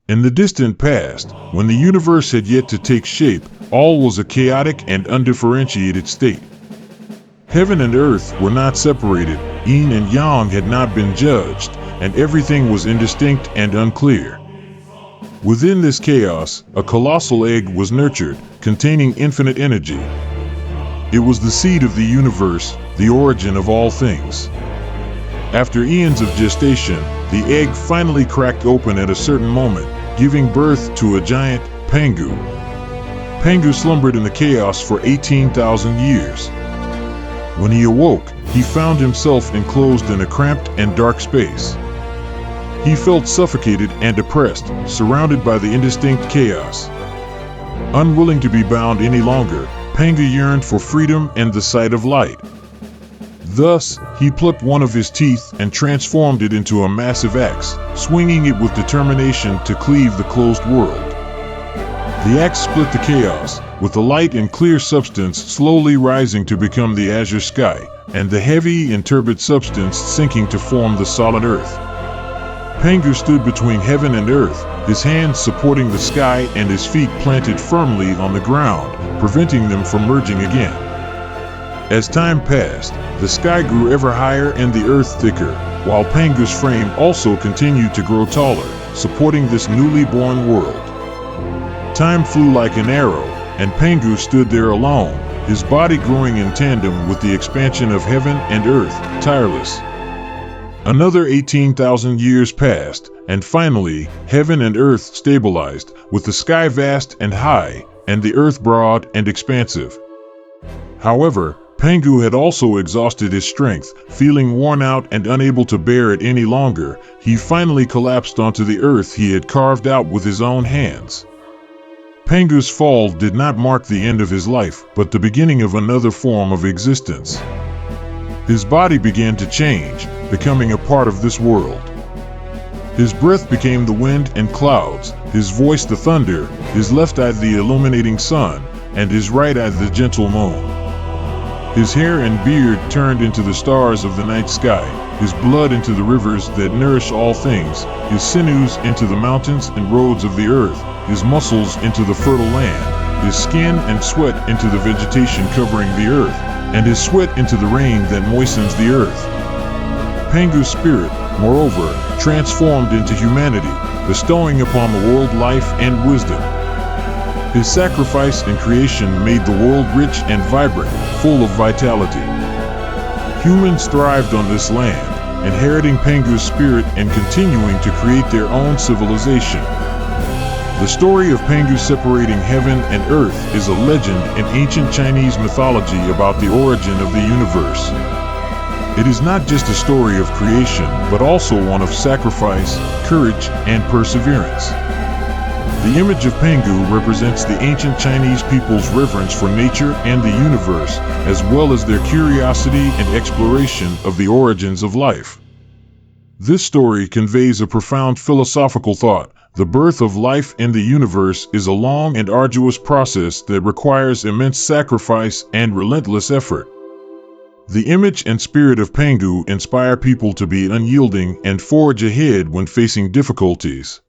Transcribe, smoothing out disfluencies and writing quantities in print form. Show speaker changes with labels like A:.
A: In the distant past, when the universe had yet to take shape, all was a chaotic and undifferentiated state. Heaven and earth were not separated, yin and yang had not been judged, and everything was indistinct and unclear. Within this chaos, a colossal egg was nurtured, containing infinite energy. It was the seed of the universe, the origin of all things. After eons of gestation, the egg finally cracked open at a certain moment, giving birth to a giant, Pangu. Pangu slumbered in the chaos for 18,000 years. When he awoke, he found himself enclosed in a cramped and dark space. He felt suffocated and oppressed, surrounded by the indistinct chaos. Unwilling to be bound any longer, Pangu yearned for freedom and the sight of light. Thus, he plucked one of his teeth and transformed it into a massive axe, swinging it with determination to cleave the closed world. The axe split the chaos, with the light and clear substance slowly rising to become the azure sky, and the heavy and turbid substance sinking to form the solid earth. Pangu stood between heaven and earth, his hands supporting the sky and his feet planted firmly on the ground, preventing them from merging again. As time passed, the sky grew ever higher and the earth thicker, while Pangu's frame also continued to grow taller, supporting this newly born world. Time flew like an arrow, and Pangu stood there alone, his body growing in tandem with the expansion of heaven and earth, tireless. Another 18,000 years passed, and finally, heaven and earth stabilized, with the sky vast and high, and the earth broad and expansive. However, Pangu had also exhausted his strength, feeling worn out and unable to bear it any longer. He finally collapsed onto the earth he had carved out with his own hands. Pangu's fall did not mark the end of his life, but the beginning of another form of existence. His body began to change, becoming a part of this world. His breath became the wind and clouds, his voice the thunder, his left eye the illuminating sun, and his right eye the gentle moon. His hair and beard turned into the stars of the night sky, his blood into the rivers that nourish all things, his sinews into the mountains and roads of the earth, his muscles into the fertile land, his skin and sweat into the vegetation covering the earth, and his sweat into the rain that moistens the earth. Pangu's spirit, moreover, transformed into humanity, bestowing upon the world life and wisdom. His sacrifice and creation made the world rich and vibrant, full of vitality. Humans thrived on this land, inheriting Pangu's spirit and continuing to create their own civilization. The story of Pangu separating heaven and earth is a legend in ancient Chinese mythology about the origin of the universe. It is not just a story of creation, but also one of sacrifice, courage, and perseverance. The image of Pangu represents the ancient Chinese people's reverence for nature and the universe, as well as their curiosity and exploration of the origins of life. This story conveys a profound philosophical thought. The birth of life in the universe is a long and arduous process that requires immense sacrifice and relentless effort. The image and spirit of Pangu inspire people to be unyielding and forge ahead when facing difficulties.